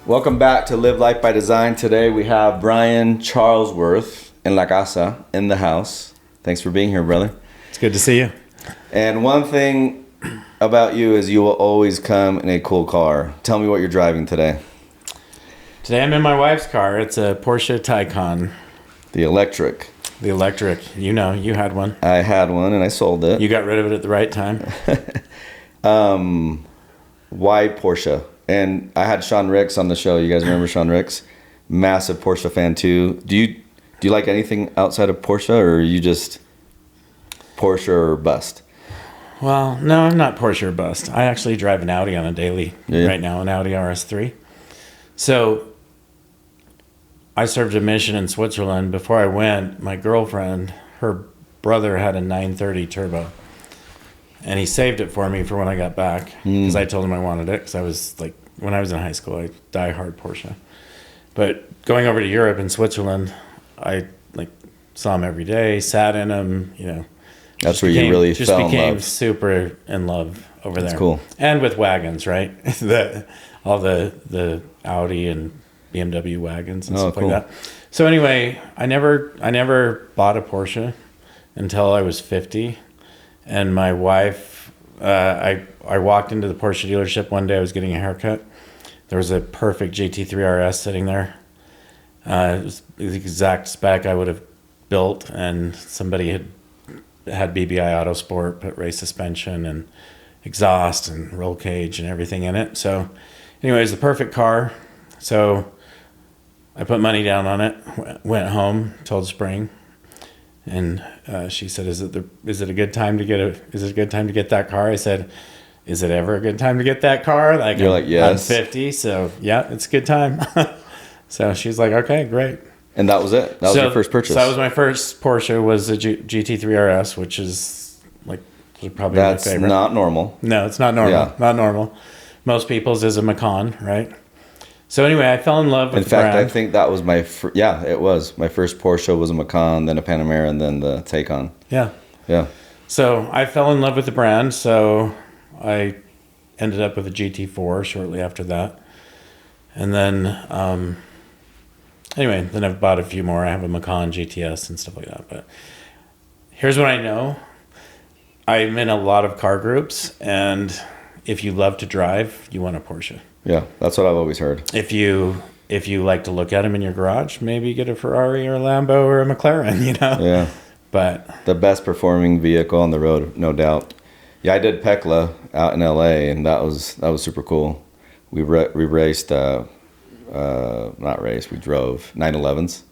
Welcome back to Live Life by Design. Today we have Brian Charlesworth in La Casa, in the house. Thanks for being here, brother. It's good to see you. And one thing about you is you will always come in a cool car. Tell me what you're driving today. Today I'm in my wife's car. It's a Porsche Taycan. The electric. The electric. You know, you had one. I had one and I sold it. You got rid of it at the right time. Why Porsche? And I had Sean Ricks on the show. You guys remember Sean Ricks? Massive Porsche fan too. Do you like anything outside of Porsche, or are you just Porsche or bust? Well, no, I'm not Porsche or bust. I actually drive an Audi on a daily right now, an Audi RS3. So I served a mission in Switzerland. Before I went, my girlfriend, her brother had a 930 turbo. And he saved it for me for when I got back because I told him I wanted it because I was like, when I was in high school, I die hard Porsche. But going over to Europe and Switzerland, I like saw him every day, sat in them, you know. That's where you really just fell in became love. super in love over there. That's cool. And with wagons, right? all the Audi and BMW wagons and stuff cool. like that. So anyway, I never bought a Porsche until I was 50. And my wife, I walked into the Porsche dealership one day. I was getting a haircut. There was a perfect GT3 RS sitting there. It was the exact spec I would have built, and somebody had BBI Autosport, put race suspension and exhaust and roll cage and everything in it. So anyway, it was the perfect car. So I put money down on it, went home, told Spring. And she said, "Is it a good time to get that car?" I said, "Is it ever a good time to get that car?" You're like, yes. I'm 50, so yeah, it's a good time. So she's like, "Okay, great." And that was it. That was your first purchase. So that was my first Porsche. Was a GT3 RS, which is like probably my favorite. That's not normal. No, it's not normal. Yeah. Not normal. Most people's is a Macan, right? So anyway, I fell in love with the brand. In fact, I think that was it was. My first Porsche was a Macan, then a Panamera, and then the Taycan. Yeah. Yeah. So I fell in love with the brand, so I ended up with a GT4 shortly after that. And then, anyway, then I've bought a few more. I have a Macan GTS and stuff like that. But here's what I know. I'm in a lot of car groups, and if you love to drive, you want a Porsche. Yeah, that's what I've always heard. If you like to look at them in your garage, maybe get a Ferrari or a Lambo or a McLaren, you know? Yeah. But the best performing vehicle on the road, no doubt. Yeah, I did Piccolo out in LA, and that was super cool. We raced, we drove 911s,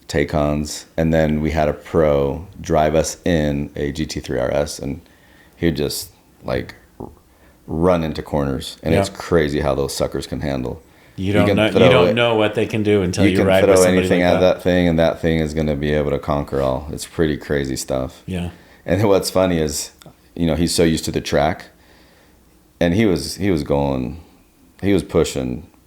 Taycans, and then we had a pro drive us in a GT3 RS, and he'd just like run into corners, and it's crazy how those suckers can handle. You don't know what they can do until you ride with somebody like that. You can throw anything at that thing, and that thing is going to be able to conquer all. It's pretty crazy stuff. Yeah. And what's funny is, you know, he's so used to the track, and he was pushing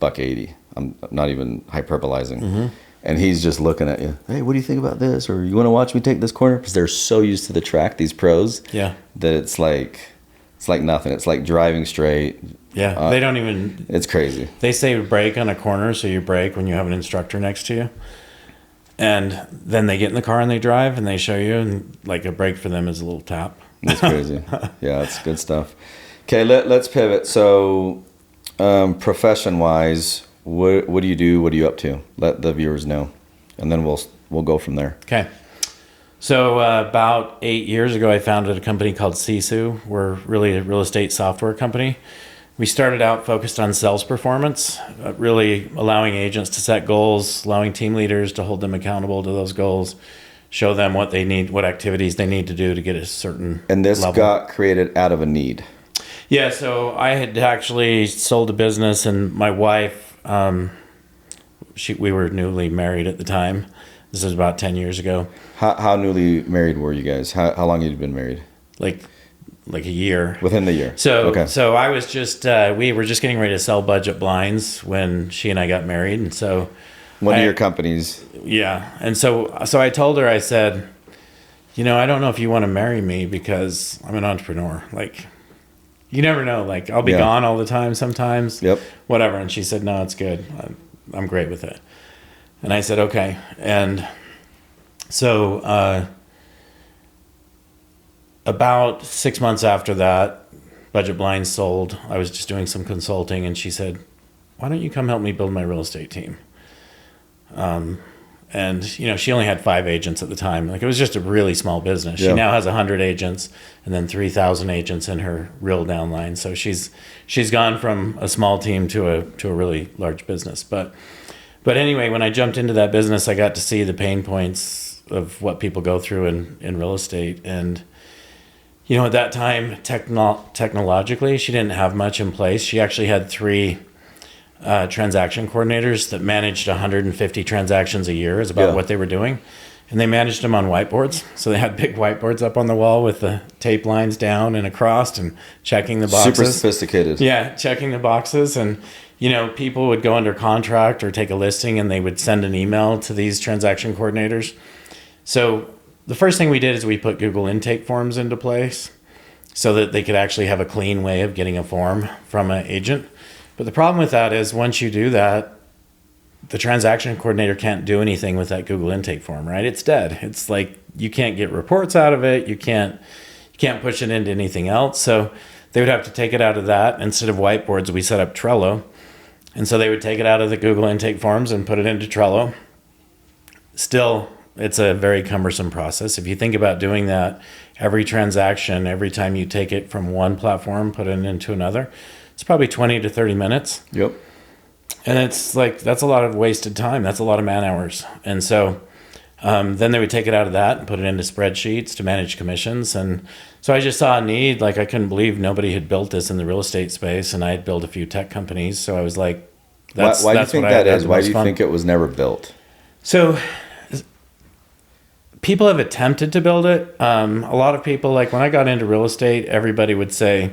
$180. I'm not even hyperbolizing. And he's just looking at you. Hey, what do you think about this? Or you want to watch me take this corner? Because they're so used to the track, these pros. Yeah. That it's like nothing. It's like driving straight. Yeah, they don't even... It's crazy. They say brake on a corner, so you brake when you have an instructor next to you. And then they get in the car and they drive and they show you, and like a brake for them is a little tap. That's crazy. Yeah, it's good stuff. Okay, let's pivot. So profession-wise, what do you do? What are you up to? Let the viewers know. And then we'll go from there. Okay. So about 8 years ago, I founded a company called Sisu. We're really a real estate software company. We started out focused on sales performance, really allowing agents to set goals, allowing team leaders to hold them accountable to those goals, show them what they need, what activities they need to do to get a certain And this level. got created out of a need. Yeah, so I had actually sold a business, and my wife, we were newly married at the time. This was about 10 years ago. How newly married were you guys? How long had you been married? Like a year. Within the year. So okay. So I was just we were just getting ready to sell budget blinds when she and I got married, and so one of your companies. Yeah, and so I told her, I said, you know, I don't know if you want to marry me because I'm an entrepreneur. Like, You never know. Like, I'll be gone all the time sometimes. Yep. Whatever. And she said, no, it's good. I'm great with it. And I said, okay. And so about 6 months after that, Budget Blinds sold. I was just doing some consulting, and she said, why don't you come help me build my real estate team? And, you know, she only had 5 agents at the time. Like, it was just a really small business. She now has 100 agents and then 3,000 agents in her real downline. So she's gone from a small team to a really large business. But anyway, when I jumped into that business, I got to see the pain points of what people go through in real estate. And, you know, at that time, technologically, she didn't have much in place. She actually had 3 transaction coordinators that managed 150 transactions a year is about what they were doing. And they managed them on whiteboards. So they had big whiteboards up on the wall with the tape lines down and across and checking the boxes. Super sophisticated. Yeah, checking the boxes. And, you know, people would go under contract or take a listing and they would send an email to these transaction coordinators. So the first thing we did is we put Google intake forms into place so that they could actually have a clean way of getting a form from an agent. But the problem with that is once you do that, the transaction coordinator can't do anything with that Google intake form, right? It's dead. It's like you can't get reports out of it. You can't push it into anything else. So they would have to take it out of that. Instead of whiteboards, we set up Trello. And so they would take it out of the Google intake forms and put it into Trello. Still, it's a very cumbersome process. If you think about doing that, every transaction, every time you take it from one platform, put it into another, it's probably 20 to 30 minutes. Yep. And it's like, that's a lot of wasted time. That's a lot of man hours. And so then they would take it out of that and put it into spreadsheets to manage commissions. And so I just saw a need. Like, I couldn't believe nobody had built this in the real estate space. And I had built a few tech companies. So I was like, why do you think that is? Why do you think it was never built? So people have attempted to build it. A lot of people, like when I got into real estate, everybody would say,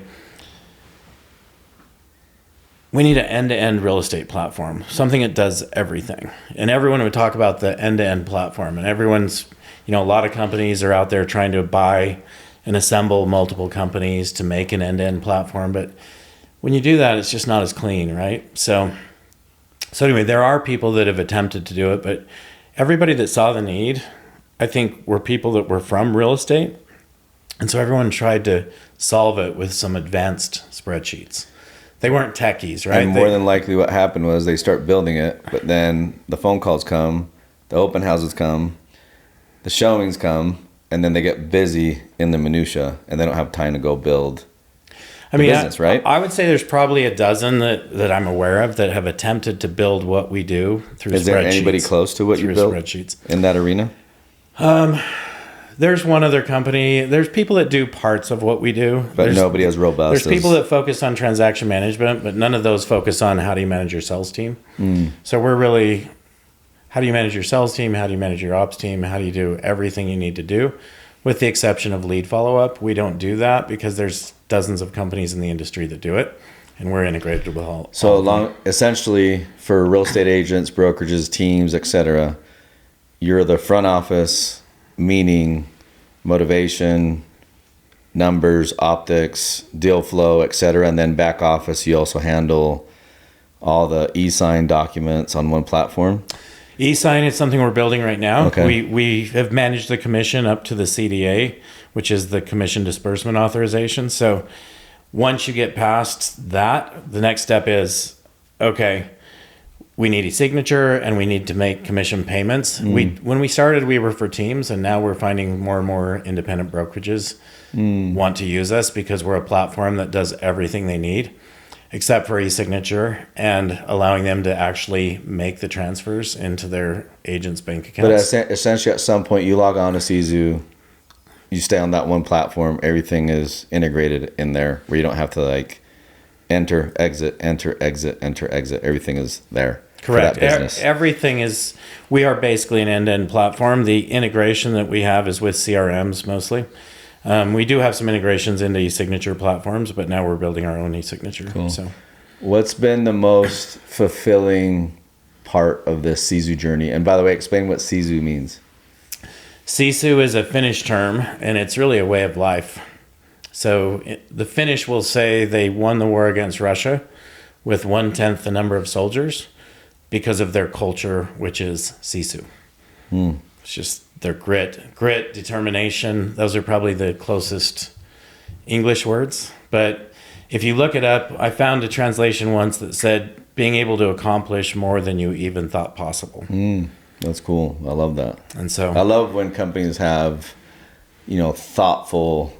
we need an end-to-end real estate platform, something that does everything. And everyone would talk about the end-to-end platform. And everyone's, you know, a lot of companies are out there trying to buy and assemble multiple companies to make an end-to-end platform. But when you do that, it's just not as clean, right? So anyway, there are people that have attempted to do it, but everybody that saw the need, I think, were people that were from real estate. And so everyone tried to solve it with some advanced spreadsheets. They weren't techies, right? And more than likely what happened was they start building it, but then the phone calls come, the open houses come, the showings come, and then they get busy in the minutia and they don't have time to go build business, right? I would say there's probably a dozen that I'm aware of that have attempted to build what we do through spreadsheets. Is there anybody close to what you built spreadsheets in that arena? There's one other company. There's people that do parts of what we do. But nobody as robust. There's people that focus on transaction management, but none of those focus on how do you manage your sales team. So we're really, how do you manage your sales team? How do you manage your ops team? How do you do everything you need to do? With the exception of lead follow-up, we don't do that because there's dozens of companies in the industry that do it, and we're integrated with all. Essentially, for real estate agents, brokerages, teams, etc., you're the front office, meaning motivation, numbers, optics, deal flow, etc., and then back office, you also handle all the e-sign documents on one platform. E-sign is something we're building right now. Okay. We have managed the commission up to the CDA, which is the commission disbursement authorization. So once you get past that, the next step is, okay, we need a signature and we need to make commission payments. When we started, we were for teams, and now we're finding more and more independent brokerages want to use us because we're a platform that does everything they need, except for e-signature and allowing them to actually make the transfers into their agents' bank accounts. But essentially, at some point, you log on to Sisu, you stay on that one platform, everything is integrated in there where you don't have to like enter, exit, enter, exit, enter, exit. Everything is there. Correct. Everything is, we are basically an end-to-end platform. The integration that we have is with CRMs mostly. We do have some integrations into e-signature platforms, but now we're building our own e-signature. Cool. So, what's been the most fulfilling part of this Sisu journey? And by the way, explain what Sisu means. Sisu is a Finnish term, and it's really a way of life. So the Finnish will say they won the war against Russia with 1/10 the number of soldiers because of their culture, which is Sisu. It's just their grit, determination. Those are probably the closest English words. But if you look it up, I found a translation once that said being able to accomplish more than you even thought possible. That's cool. I love that. And so I love when companies have, thoughtful,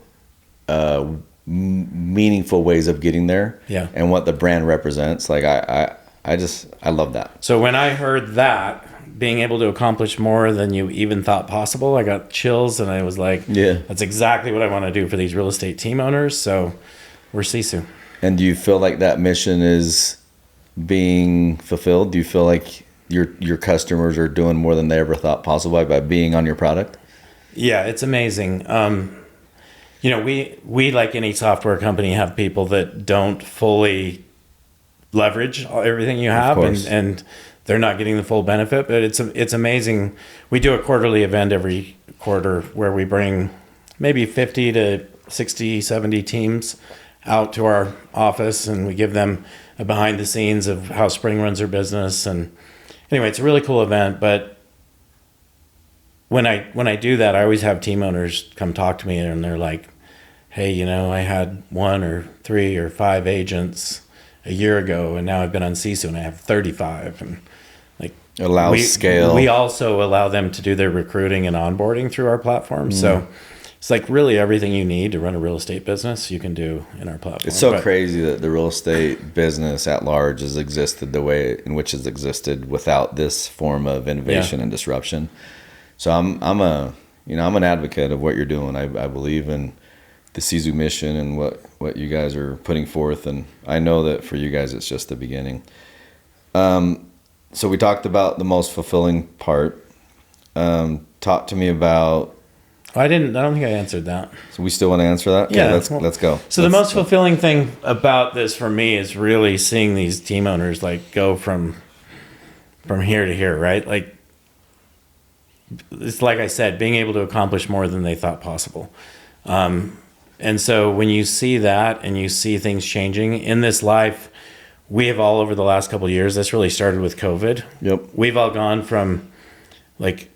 meaningful ways of getting there. Yeah. And what the brand represents. Like I love that. So when I heard that, being able to accomplish more than you even thought possible, I got chills, and I was like, yeah, that's exactly what I want to do for these real estate team owners. So we're Sisu. And do you feel like that mission is being fulfilled? Do you feel like your customers are doing more than they ever thought possible by being on your product? Yeah, it's amazing. We like any software company have people that don't fully leverage everything you have, and they're not getting the full benefit. But it's amazing. We do a quarterly event every quarter where we bring maybe 50 to 60, 70 teams out to our office, and we give them a behind the scenes of how Spring runs their business. And anyway, it's a really cool event. But when I do that, I always have team owners come talk to me, and they're like, hey, I had 1 or 3 or 5 agents a year ago, and now I've been on Sisu and I have 35. And like, scale. We also allow them to do their recruiting and onboarding through our platform. So it's like really everything you need to run a real estate business you can do in our platform. It's so crazy that the real estate business at large has existed the way in which it's existed without this form of innovation and disruption. So I'm an advocate of what you're doing. I believe in the Sisu mission and what you guys are putting forth, and I know that for you guys it's just the beginning. So we talked about the most fulfilling part. Talk to me about. I don't think I answered that. So we still want to answer that? Yeah, let's go. So the most fulfilling thing about this for me is really seeing these team owners like go from here to here, right? Like, it's like I said, being able to accomplish more than they thought possible. And so when you see that and you see things changing in this life, we have all over the last couple of years, this really started with COVID. Yep. We've all gone from like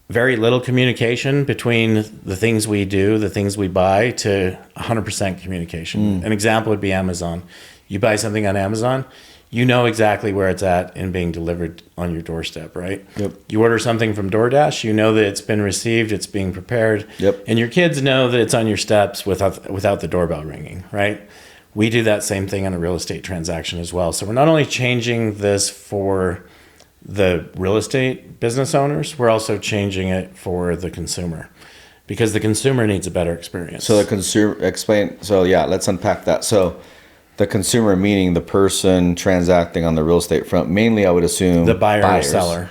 very little communication between the things we do, the things we buy, to 100% communication. An example would be Amazon. You buy something on Amazon, you know exactly where it's at and being delivered on your doorstep, right? Yep. You order something from DoorDash, you know that it's been received, it's being prepared. Yep. And your kids know that it's on your steps without the doorbell ringing, right? We do that same thing on a real estate transaction as well. So we're not only changing this for the real estate business owners, we're also changing it for the consumer, because the consumer needs a better experience. So the consumer, let's unpack that. So the consumer, meaning the person transacting on the real estate front, mainly I would assume the buyer or seller.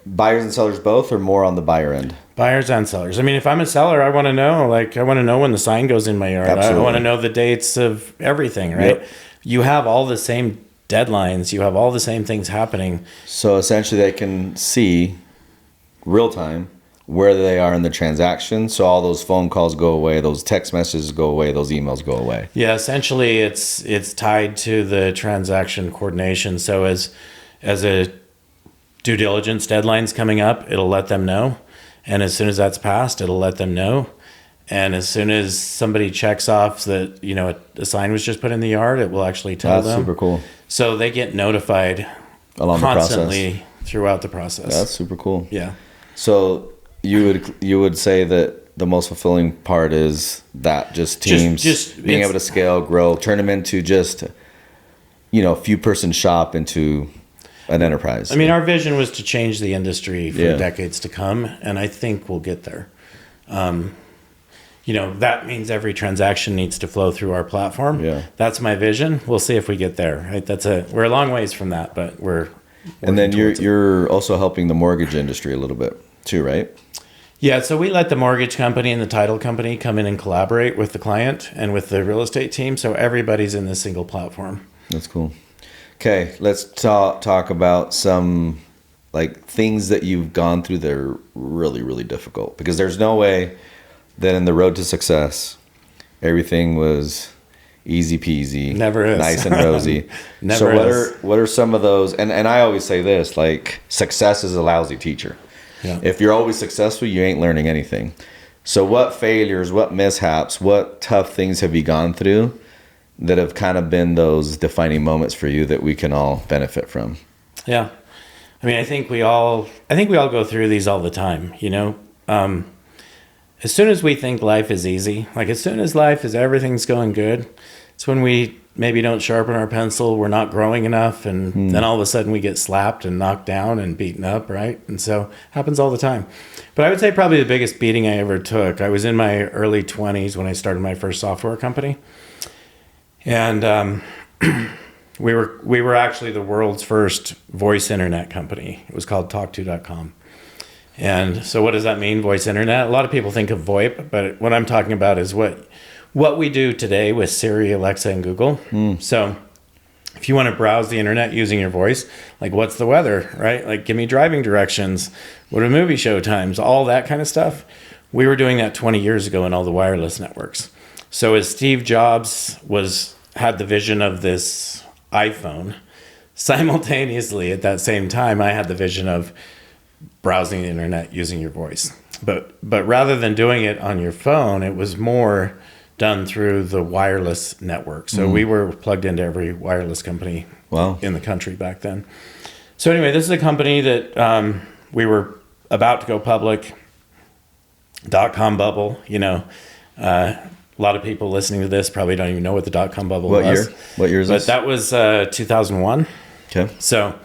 Buyers and sellers both, or more on the buyer end? Buyers and sellers. I mean, if I'm a seller, I want to know when the sign goes in my yard. Absolutely. I want to know the dates of everything, right? Yep. You have all the same deadlines. You have all the same things happening. So essentially they can see real time where they are in the transaction. So all those phone calls go away, those text messages go away, those emails go away. Yeah, essentially it's tied to the transaction coordination. So as a due diligence deadline's coming up, it'll let them know. And as soon as that's passed, it'll let them know. And as soon as somebody checks off that, a sign was just put in the yard, it will actually tell them. That's super cool. So they get notified along constantly through the process. That's super cool. Yeah. So you would say that the most fulfilling part is that just teams just being able to scale, grow, turn them into just, a few person shop into an enterprise. I mean, our vision was to change the industry for decades to come, and I think we'll get there. That means every transaction needs to flow through our platform. Yeah. That's my vision. We'll see if we get there. Right? We're a long ways from that, but we're. And then you're also helping the mortgage industry a little bit too, right? Yeah. So we let the mortgage company and the title company come in and collaborate with the client and with the real estate team. So everybody's in this single platform. That's cool. Okay, let's talk about some things that you've gone through that are really, really difficult, because there's no way that in the road to success everything was easy peasy. Never is. Nice and rosy. Never so is. what are some of those, and I always say this, like, success is a lousy teacher. Yeah. If you're always successful, you ain't learning anything. So what failures, what mishaps, what tough things have you gone through that have kind of been those defining moments for you that we can all benefit from? Yeah. I mean, I think we all go through these all the time, you know. As soon as we think life is easy, like as soon as everything's going good, it's when we maybe don't sharpen our pencil, we're not growing enough, and then all of a sudden we get slapped and knocked down and beaten up, right? And so happens all the time. But I would say probably the biggest beating I ever took, I was in my early 20s when I started my first software company. And we were actually the world's first voice internet company. It was called talk2.com. And so what does that mean, voice internet? A lot of people think of VoIP, but what I'm talking about is what we do today with Siri, Alexa, and Google. So if you want to browse the internet using your voice, like what's the weather, right? Like give me driving directions, what are movie show times, all that kind of stuff. We were doing that 20 years ago in all the wireless networks. So as Steve Jobs had the vision of this iPhone, simultaneously at that same time, I had the vision of browsing the internet using your voice. But rather than doing it on your phone, it was more done through the wireless network. So we were plugged into every wireless company in the country back then. So anyway, this is a company that we were about to go public. .com bubble, you know. A lot of people listening to this probably don't even know what the .com bubble was. What year is this? But that was 2001. Okay. So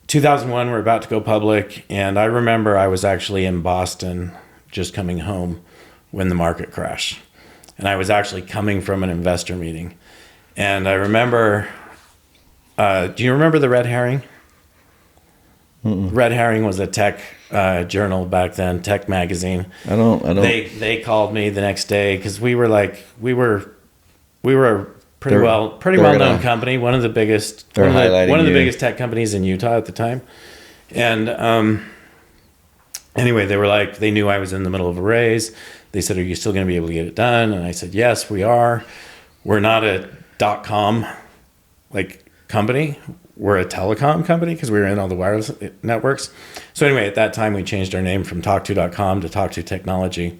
2001, we're about to go public. And I remember I was actually in Boston just coming home when the market crashed. And I was actually coming from an investor meeting. And I remember, do you remember the Red Herring? Red Herring was a tech journal back then, tech magazine. I don't. They called me the next day because we were a pretty well known company, one of the biggest biggest tech companies in Utah at the time. And anyway, they knew I was in the middle of a raise. They said, "Are you still going to be able to get it done?" And I said, "Yes, we are. We're not a .com company. We're a telecom company because we were in all the wireless networks." So anyway, at that time, we changed our name from talk2.com to Talk2 Technology.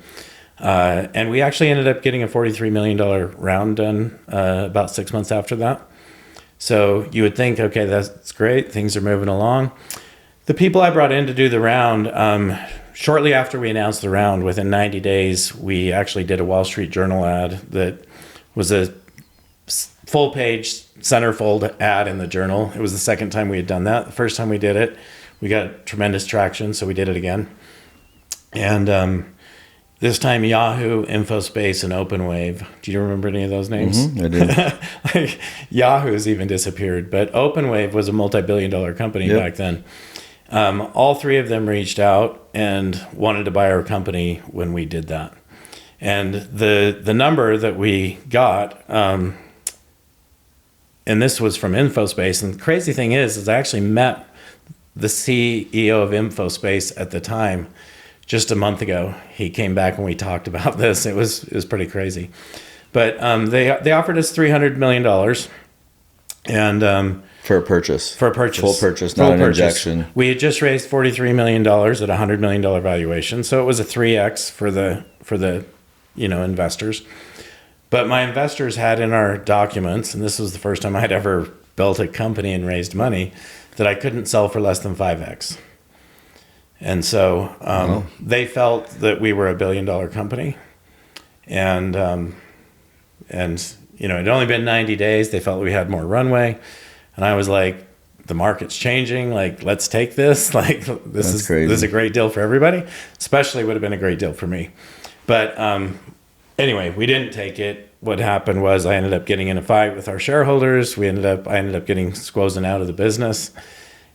And we actually ended up getting a $43 million round done about 6 months after that. So you would think, okay, that's great. Things are moving along. The people I brought in to do the round, shortly after we announced the round, within 90 days, we actually did a Wall Street Journal ad that was a full-page centerfold ad in the Journal. It was the second time we had done that. The first time we did it, we got tremendous traction, so we did it again. And this time, Yahoo, InfoSpace, and OpenWave. Do you remember any of those names? I do. Yahoo's even disappeared, but OpenWave was a multi-billion-dollar company back then. All three of them reached out and wanted to buy our company when we did that. And the number that we got, and this was from InfoSpace, and the crazy thing is I actually met the CEO of InfoSpace at the time just a month ago. He came back and we talked about this. It was pretty crazy. But they offered us $300 million. And for a purchase. For a purchase. Full purchase, not an injection. We had just raised $43 million at a $100 million valuation. So it was a 3X for the investors. But my investors had in our documents, and this was the first time I'd ever built a company and raised money, that I couldn't sell for less than 5X. And so they felt that we were $1 billion company. And it'd only been 90 days. They felt we had more runway. And I was like, the market's changing. Like, let's take this. Like, this is a great deal for everybody. Especially would have been a great deal for me. But anyway, we didn't take it. What happened was I ended up getting in a fight with our shareholders. I ended up getting squozen out of the business.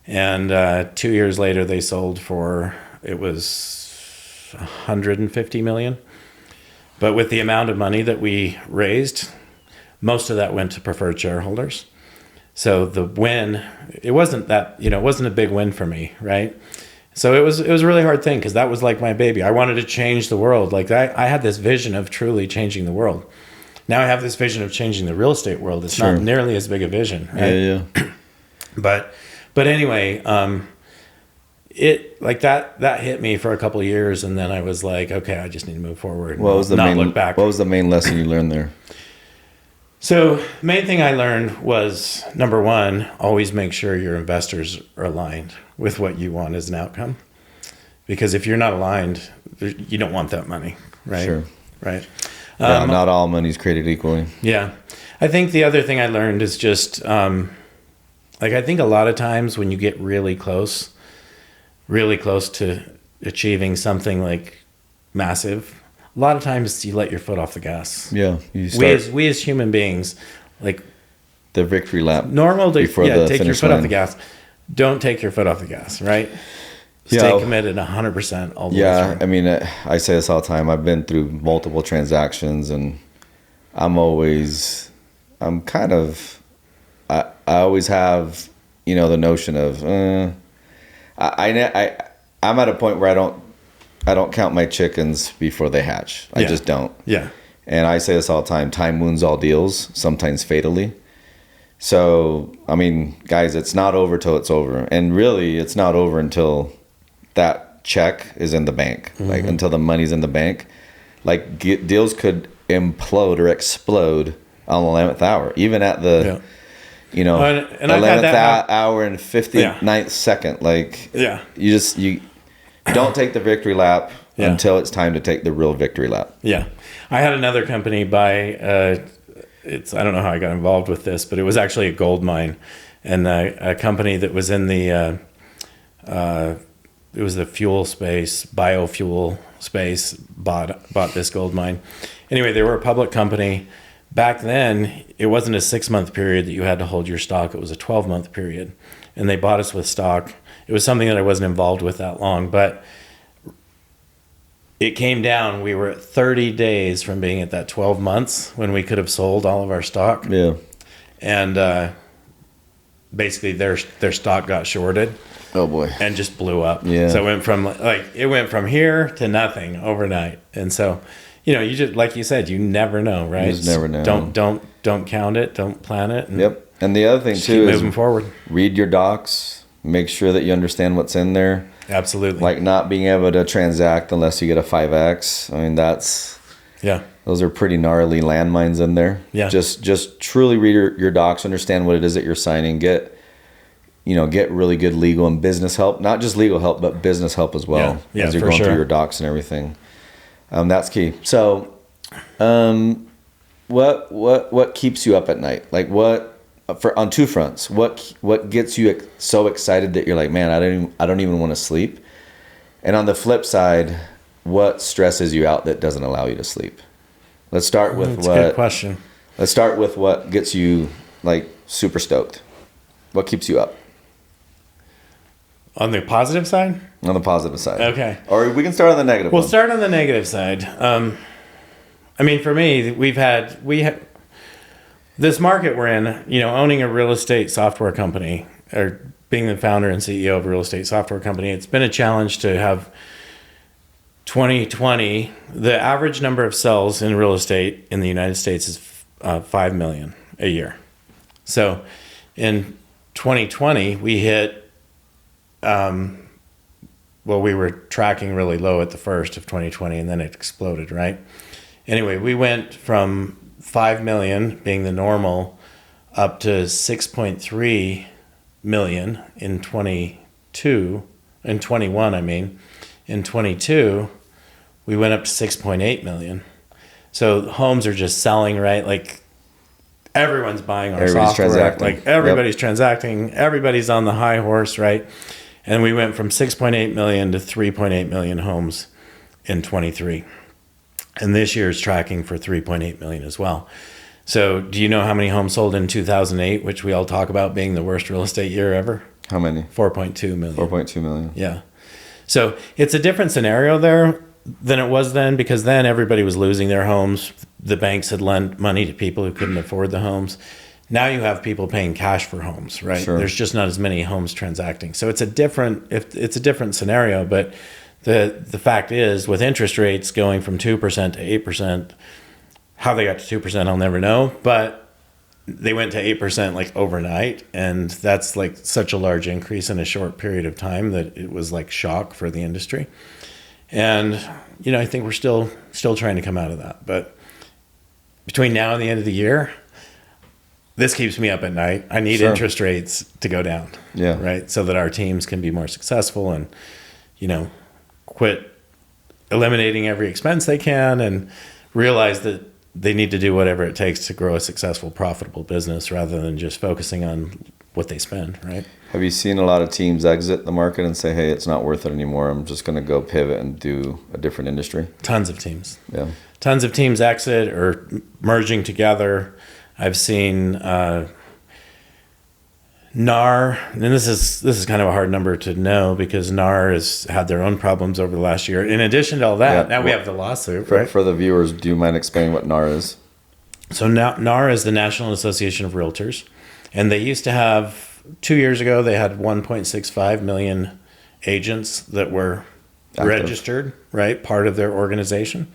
And 2 years later, they sold for, it was $150 million. But with the amount of money that we raised, most of that went to preferred shareholders. So the win, it wasn't a big win for me, right? So it was a really hard thing because that was like my baby. I wanted to change the world. Like I had this vision of truly changing the world. Now I have this vision of changing the real estate world. It's not nearly as big a vision, right? Yeah. But anyway, it like that hit me for a couple of years, and then I was like, okay, I just need to move forward. What was the look back. What was the main lesson you learned there? So the main thing I learned was, number one, always make sure your investors are aligned with what you want as an outcome. Because if you're not aligned, you don't want that money, right? Sure. Right. Yeah, not all money is created equally. Yeah. I think the other thing I learned is just, I think a lot of times when you get really close to achieving something like massive, a lot of times you let your foot off the gas. Yeah. We as human beings, like the victory lap. Normal to take your foot line. off the gas. Don't take your foot off the gas, right? Stay committed 100% all the way through. I mean, I say this all the time. I've been through multiple transactions, and I always have, the notion of, I'm at a point where I don't count my chickens before they hatch. I just don't. Yeah. And I say this all the time. Time wounds all deals, sometimes fatally. So, I mean, guys, it's not over till it's over. And really, it's not over until that check is in the bank. Mm-hmm. Like, until the money's in the bank. Like, deals could implode or explode on the 11th hour. Even at the, 11th hour and 59th second. Like, you don't take the victory lap until it's time to take the real victory lap. Yeah. I had another company buy... I don't know how I got involved with this, but it was actually a gold mine, and a company that was in the it was the fuel space, biofuel space, bought this gold mine. Anyway, they were a public company. Back then, it wasn't a 6-month period that you had to hold your stock. It was a 12-month period, and they bought us with stock. It was something that I wasn't involved with that long, but it came down. We were at 30 days from being at that 12 months when we could have sold all of our stock. Yeah. And basically their stock got shorted. Oh boy. And just blew up. Yeah. So it went from here to nothing overnight. And so, you just, like you said, you never know, right? You just never know. Don't count it. Don't plan it. Yep. And the other thing too is moving forward. Read your docs. Make sure that you understand what's in there. Absolutely. Like not being able to transact unless you get a 5X. I mean, those are pretty gnarly landmines in there. Yeah. Just truly read your docs, understand what it is that you're signing, get really good legal and business help, not just legal help, but business help as well. Yeah, as you're going through your docs and everything. That's key. So, what keeps you up at night? Like on two fronts, what gets you so excited that you're like, man, I don't even want to sleep? And on the flip side, what stresses you out that doesn't allow you to sleep? Let's start with That's a good question. Let's start with what gets you like super stoked. What keeps you up? On the positive side? On the positive side. Okay. Or we can start on the negative. We'll start on the negative side. I mean, for me, we have this market we're in, owning a real estate software company or being the founder and CEO of a real estate software company. It's been a challenge to have 2020. The average number of sales in real estate in the United States is 5 million a year. So in 2020, we hit, we were tracking really low at the first of 2020 and then it exploded, right? Anyway, we went from 5 million being the normal up to 6.3 million in 21, I mean. In 22, we went up to 6.8 million. So homes are just selling, right? Like everyone's buying our software. Transacting. Like everybody's transacting. Everybody's on the high horse, right? And we went from 6.8 million to 3.8 million homes in 23. And this year is tracking for 3.8 million as well. So do you know how many homes sold in 2008, which we all talk about being the worst real estate year ever? How many? 4.2 million. 4.2 million. Yeah. So it's a different scenario there than it was then, because then everybody was losing their homes. The banks had lent money to people who couldn't afford the homes. Now you have people paying cash for homes, right? Sure. There's just not as many homes transacting. So it's a different scenario, but the fact is, with interest rates going from 2% to 8%, how they got to 2%, I'll never know, but they went to 8% like overnight, and that's like such a large increase in a short period of time that it was like shock for the industry. And I think we're still trying to come out of that, but between now and the end of the year, this keeps me up at night. I need interest rates to go down, right? So that our teams can be more successful and, quit eliminating every expense they can and realize that they need to do whatever it takes to grow a successful, profitable business rather than just focusing on what they spend, right? Have you seen a lot of teams exit the market and say, hey, it's not worth it anymore, I'm just going to go pivot and do a different industry? Tons of teams. Yeah. Tons of teams exit or merging together. I've seen NAR, and this is kind of a hard number to know because NAR has had their own problems over the last year. In addition to all that, now we have the lawsuit, right? For the viewers, do you mind explaining what NAR is? So NAR is the National Association of Realtors, and they used to have, 2 years ago, they had 1.65 million agents that were registered, right? Part of their organization.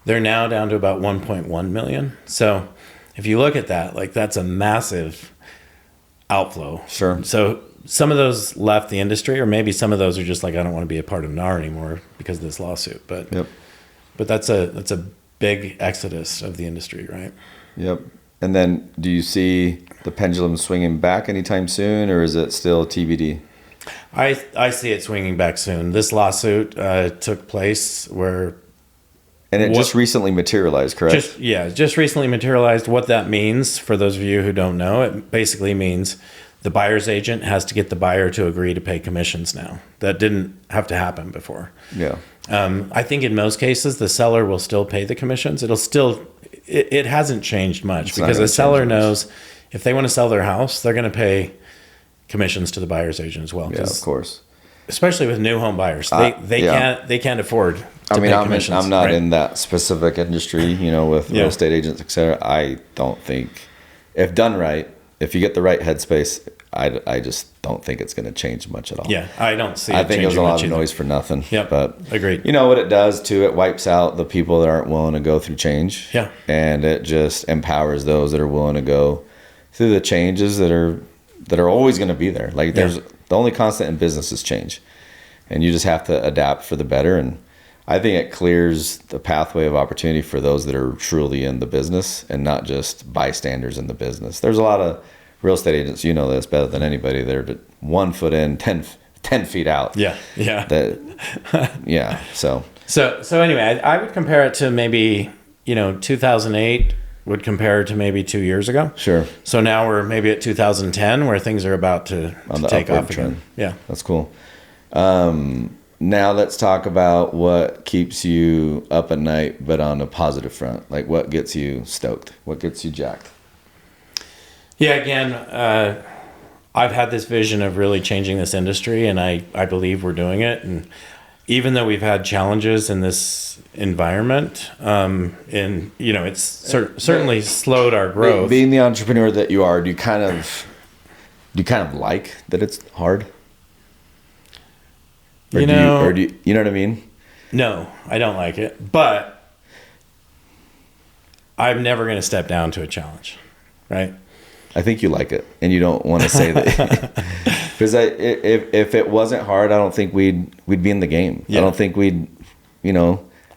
They're now down to about 1.1 million. So if you look at that, like that's a massive outflow. Sure. So some of those left the industry, or maybe some of those are just like, I don't want to be a part of NAR anymore because of this lawsuit. But but that's a big exodus of the industry, right? Yep. And then do you see the pendulum swinging back anytime soon, or is it still TBD? I see it swinging back soon. This lawsuit took place where... And it just recently materialized, correct? Just recently materialized. What that means, for those of you who don't know, it basically means the buyer's agent has to get the buyer to agree to pay commissions now. That didn't have to happen before. Yeah. I think in most cases, the seller will still pay the commissions. It hasn't changed much because the seller knows if they want to sell their house, they're going to pay commissions to the buyer's agent as well. Yeah, of course. Especially with new home buyers, they can't afford. I'm not in that specific industry, with real estate agents, etc. I don't think, if done right, if you get the right headspace, I just don't think it's going to change much at all. Yeah, I don't see. I think it was a lot of noise for nothing. Yeah, but agreed. You know what it does too? It wipes out the people that aren't willing to go through change. Yeah, and it just empowers those that are willing to go through the changes that are always going to be there. Like the only constant in business is change, and you just have to adapt for the better. And I think it clears the pathway of opportunity for those that are truly in the business and not just bystanders in the business. There's a lot of real estate agents, you know this better than anybody, they're 1 foot in, 10 feet out. Yeah. So anyway, I would compare it to maybe, 2008 would compare it to maybe 2 years ago. Sure. So now we're maybe at 2010 where things are about to take off again. Trend. Yeah. That's cool. Now let's talk about what keeps you up at night, but on a positive front. Like what gets you stoked? What gets you jacked? Yeah, again, I've had this vision of really changing this industry, and I believe we're doing it. And even though we've had challenges in this environment, it's certainly slowed our growth. Being the entrepreneur that you are, do you kind of like that it's hard? Or do you know what I mean? No, I don't like it, but I'm never going to step down to a challenge, right? I think you like it, and you don't want to say that. Because if it wasn't hard, I don't think we'd be in the game. Yeah. I don't think we'd,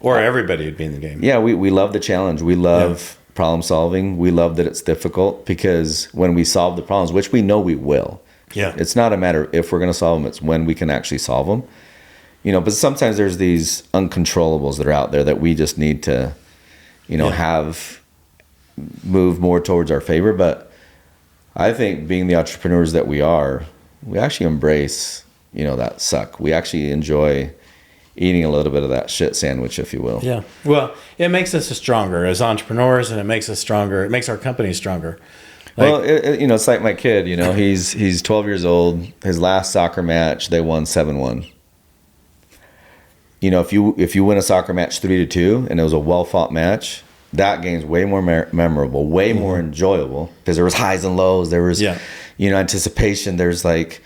or everybody would be in the game. Yeah, we love the challenge. We love problem solving. We love that it's difficult because when we solve the problems, which we know we will. Yeah. It's not a matter if we're going to solve them, it's when we can actually solve them. But sometimes there's these uncontrollables that are out there that we just need to, have move more towards our favor. But I think being the entrepreneurs that we are, we actually embrace, that suck. We actually enjoy eating a little bit of that shit sandwich, if you will. Yeah. Well, it makes us stronger as entrepreneurs, and it makes us stronger. It makes our company stronger. It's like my kid, he's 12 years old. His last soccer match, they won 7-1. If you win a soccer match 3-2 and it was a well-fought match, that game's way more memorable, way more enjoyable, because there was highs and lows. There was, anticipation. There's like,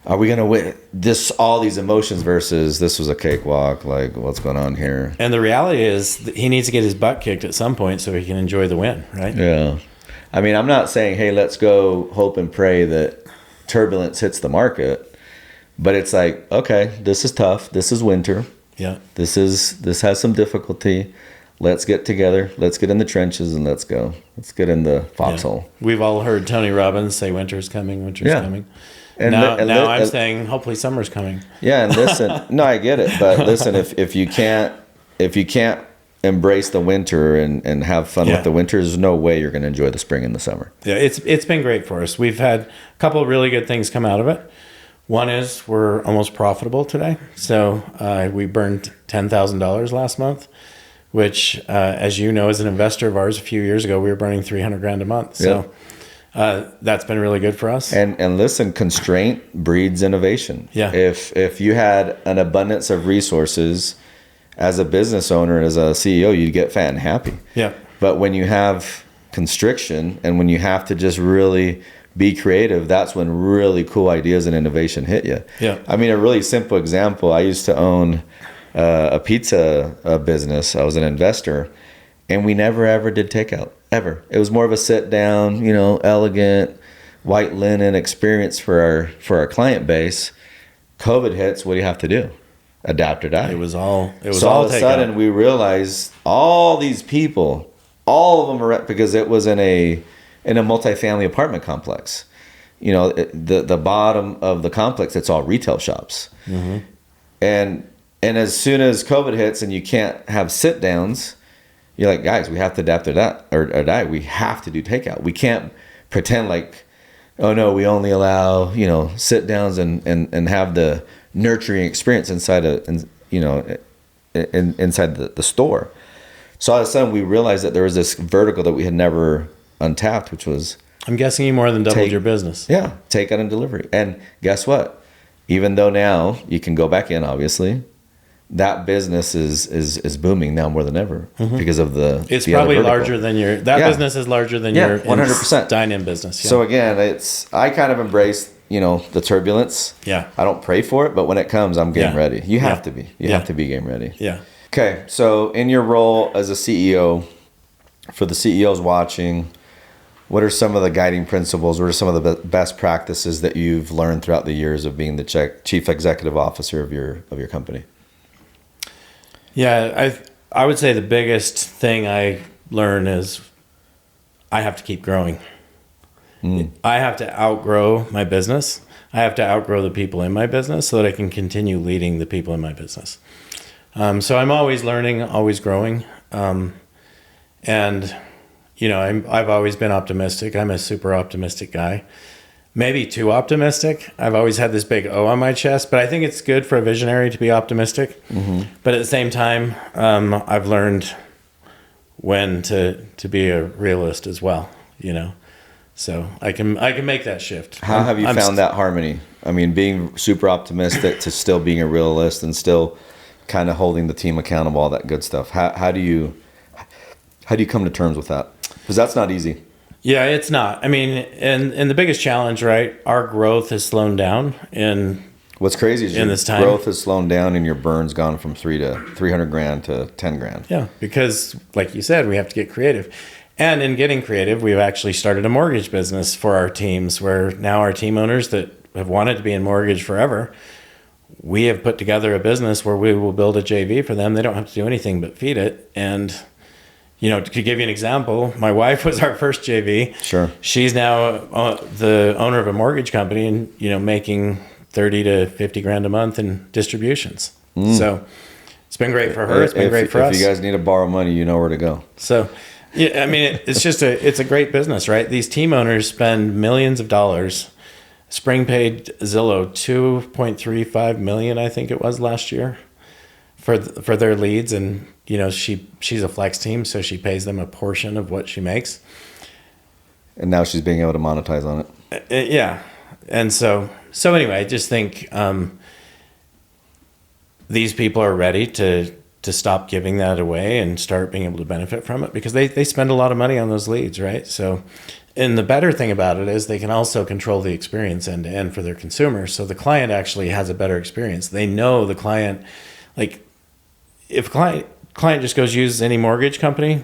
are we going to win this, all these emotions versus this was a cakewalk. Like, what's going on here? And the reality is that he needs to get his butt kicked at some point so he can enjoy the win, right? Yeah. I mean, I'm not saying, hey, let's go hope and pray that turbulence hits the market, but it's like, okay, this is tough. This is winter. Yeah. This has some difficulty. Let's get together. Let's get in the trenches and let's go. Let's get in the foxhole. Yeah. We've all heard Tony Robbins say winter's coming, winter's coming. And now I'm saying hopefully summer's coming. Yeah, and listen, no, I get it. But listen, if you can't embrace the winter and have fun with the winter, there's no way you're going to enjoy the spring and the summer. Yeah, it's been great for us. We've had a couple of really good things come out of it. One is we're almost profitable today. So we burned $10,000 last month, which, as you know, as an investor of ours a few years ago, we were burning $300,000 a month. So that's been really good for us. And listen, constraint breeds innovation. Yeah. If you had an abundance of resources as a business owner, as a CEO, you'd get fat and happy. Yeah. But when you have constriction and when you have to just really be creative, that's when really cool ideas and innovation hit you. Yeah. I mean, a really simple example, I used to own a pizza business. I was an investor, and we never ever did takeout, ever. It was more of a sit down, elegant white linen experience for our client base. COVID hits, what do you have to do? Adapt or die. It was all so all of a sudden we realized all these people, all of them are, because it was in a multifamily apartment complex. The bottom of the complex, it's all retail shops. Mm-hmm. And as soon as COVID hits and you can't have sit downs, you're like, guys, we have to adapt to that or die. We have to do takeout. We can't pretend like, oh no, we only allow, sit downs and have the nurturing experience inside inside the store. So all of a sudden we realized that there was this vertical that we had never untapped, which was, I'm guessing you more than doubled your business. Yeah, takeout and delivery. And guess what? Even though now you can go back in, obviously, that business is booming now more than ever because of it's the probably larger than your business is larger than your 100% dine-in business. Yeah. So again, I kind of embrace the turbulence. Yeah. I don't pray for it, but when it comes, I'm game ready. You have to be. You have to be game ready. Yeah. Okay, so in your role as a CEO, for the CEOs watching, what are some of the guiding principles? What are some of the best practices that you've learned throughout the years of being the chief executive officer of your company? Yeah, I would say the biggest thing I learn is I have to keep growing. I have to outgrow my business. I have to outgrow the people in my business so that I can continue leading the people in my business. So I'm always learning, always growing. And, I've always been optimistic. I'm a super optimistic guy. Maybe too optimistic. I've always had this big O on my chest, but I think it's good for a visionary to be optimistic. Mm-hmm. But at the same time, I've learned when to be a realist as well, So I can make that shift. How have you found that harmony? I mean, being super optimistic to still being a realist and still kind of holding the team accountable, all that good stuff. How do you come to terms with that? Because that's not easy. Yeah, it's not. I mean, and the biggest challenge, right? Our growth has slowed down What's crazy is your this time. Growth has slowed down and your burn's gone from $300,000 to $10,000. Yeah, because like you said, we have to get creative. And in getting creative, we've actually started a mortgage business for our teams where now our team owners that have wanted to be in mortgage forever, we have put together a business where we will build a JV for them. They don't have to do anything but feed it. And, to give you an example, my wife was our first JV. Sure. She's now the owner of a mortgage company and, making $30,000 to $50,000 a month in distributions. So it's been great for her. It's been great for us. If you guys need to borrow money, you know where to go. So, yeah, I mean, it's just it's a great business, right? These team owners spend millions of dollars. Spring paid Zillow $2.35 million, I think it was last year, for their leads, and she's a flex team, so she pays them a portion of what she makes. And now she's being able to monetize on it. Yeah, and so anyway, I just think these people are ready to to stop giving that away and start being able to benefit from it, because they spend a lot of money on those leads, right? So, and the better thing about it is they can also control the experience end to end for their consumers. So the client actually has a better experience. They know the client, like if a client just goes use any mortgage company,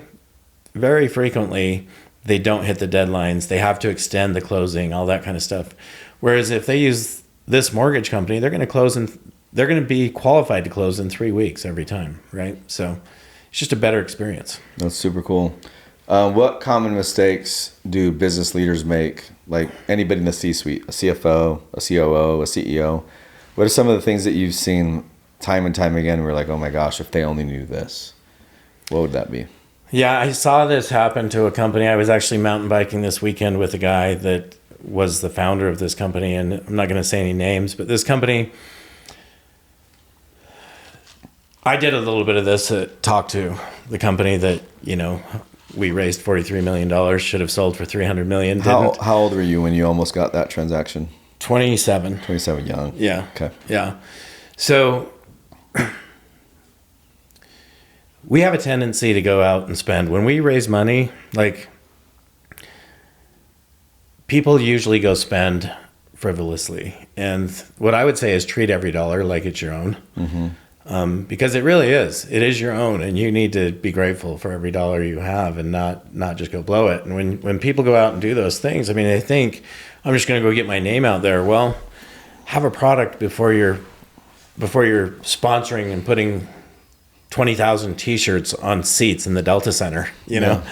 very frequently they don't hit the deadlines. They have to extend the closing, all that kind of stuff. Whereas if they use this mortgage company, they're going to be qualified to close in 3 weeks every time, right? So it's just a better experience. That's super cool. What common mistakes do business leaders make? Like anybody in the C-suite, a CFO, a COO, a CEO. What are some of the things that you've seen time and time again? We're like, oh my gosh, if they only knew this, what would that be? Yeah, I saw this happen to a company. I was actually mountain biking this weekend with a guy that was the founder of this company, and I'm not going to say any names, but this company, I did a little bit of this talk to the company that, we raised $43 million, should have sold for $300 million. How old were you when you almost got that transaction? 27. 27, young. Yeah. Okay. Yeah. So we have a tendency to go out and spend. When we raise money, like people usually go spend frivolously. And what I would say is treat every dollar like it's your own. Mm-hmm. Because it really is. It is your own, and you need to be grateful for every dollar you have and not just go blow it. And when people go out and do those things, I mean, they think, I'm just going to go get my name out there. Well, have a product before you're sponsoring and putting 20,000 T-shirts on seats in the Delta Center, you know? Yeah.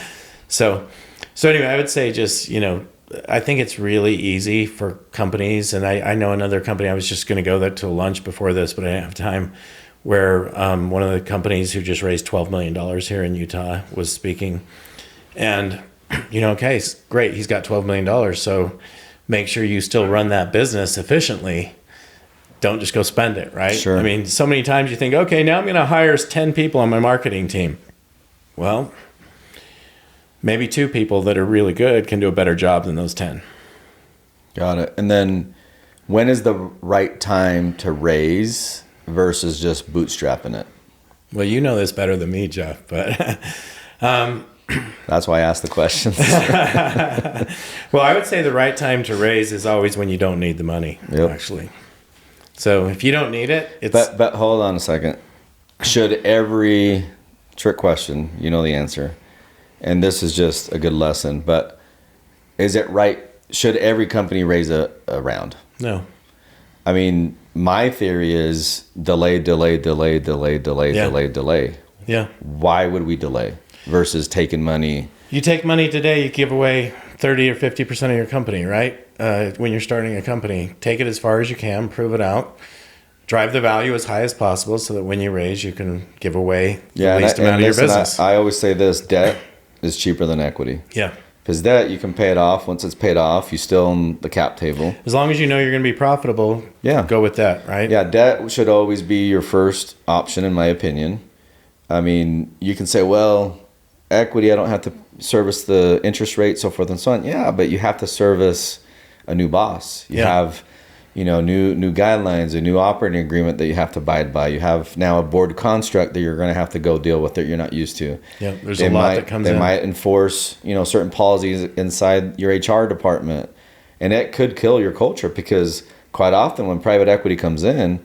So anyway, I would say just, I think it's really easy for companies. And I know another company, I was just going to go there to lunch before this, but I didn't have time, where one of the companies who just raised $12 million here in Utah was speaking. And, okay, great, he's got $12 million. So make sure you still run that business efficiently. Don't just go spend it, right? Sure. I mean, so many times you think, okay, now I'm going to hire 10 people on my marketing team. Well, maybe 2 people that are really good can do a better job than those 10. Got it. And then when is the right time to raise versus just bootstrapping it? Well, you know this better than me, Jeff, but that's why I asked the questions. Well, I would say the right time to raise is always when you don't need the money, actually. So if you don't need it, it's... But hold on a second. Should every... Trick question, you know the answer. And this is just a good lesson, but is it right? Should every company raise a round? No. I mean, my theory is delay. Yeah. Why would we delay versus taking money? You take money today, you give away 30 or 50% of your company, right? When you're starting a company, take it as far as you can, prove it out, drive the value as high as possible so that when you raise, you can give away the least amount of your business. I always say this, debt is cheaper than equity. Yeah. Because debt, you can pay it off. Once it's paid off, you still own the cap table. As long as you know you're going to be profitable, go with that, right? Yeah, debt should always be your first option, in my opinion. I mean, you can say, well, equity, I don't have to service the interest rate, so forth and so on. Yeah, but you have to service a new boss. You have, new guidelines, a new operating agreement that you have to abide by. You have now a board construct that you're going to have to go deal with that you're not used to. Yeah, there's a lot that comes in. They might enforce, certain policies inside your HR department. And it could kill your culture because quite often when private equity comes in,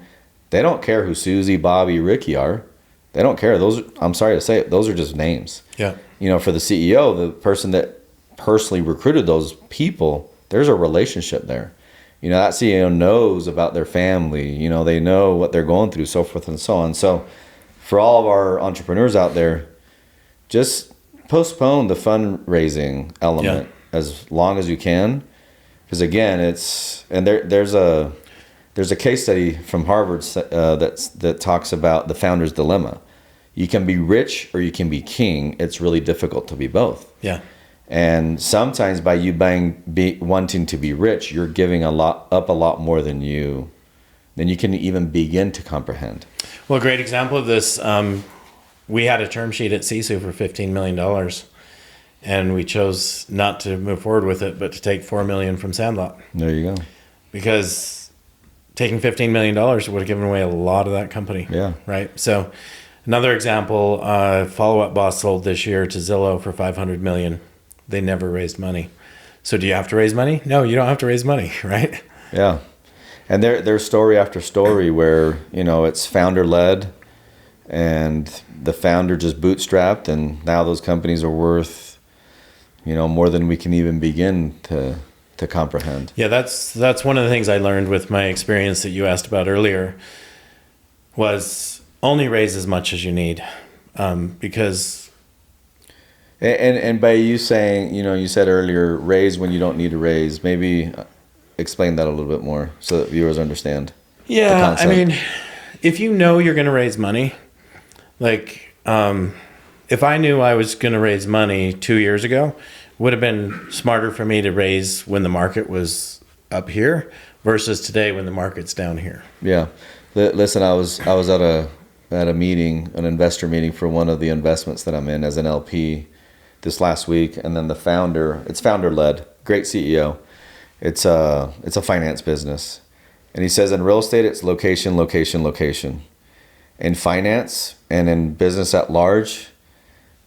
they don't care who Susie, Bobby, Ricky are. They don't care. I'm sorry to say it, those are just names. Yeah. For the CEO, the person that personally recruited those people, there's a relationship there. That CEO knows about their family. They know what they're going through, so forth and so on. So for all of our entrepreneurs out there, just postpone the fundraising element as long as you can. Because again, there's a case study from Harvard that talks about the founder's dilemma. You can be rich or you can be king. It's really difficult to be both. Yeah. And sometimes by you wanting to be rich, you're giving a lot more than you can even begin to comprehend. Well, a great example of this, we had a term sheet at Sisu for $15 million, and we chose not to move forward with it, but to take $4 million from Sandlot. There you go. Because taking $15 million would have given away a lot of that company. Yeah. Right. So Another example, Follow Up Boss sold this year to Zillow for $500 million. They never raised money. So do you have to raise money? No, you don't have to raise money, right? Yeah. And there's story after story where, it's founder led and the founder just bootstrapped, and now those companies are worth, more than we can even begin to comprehend. Yeah, that's one of the things I learned with my experience that you asked about earlier was only raise as much as you need, because... And by you saying, you said earlier, raise when you don't need to raise, maybe explain that a little bit more so that viewers understand. Yeah, I mean, if you know you're going to raise money, like if I knew I was going to raise money 2 years ago, would have been smarter for me to raise when the market was up here versus today when the market's down here. Yeah. Listen, I was at a meeting, an investor meeting for one of the investments that I'm in as an LP this last week, and then the founder, it's founder led, great CEO. It's a finance business. And he says in real estate, it's location, location, location. In finance and in business at large,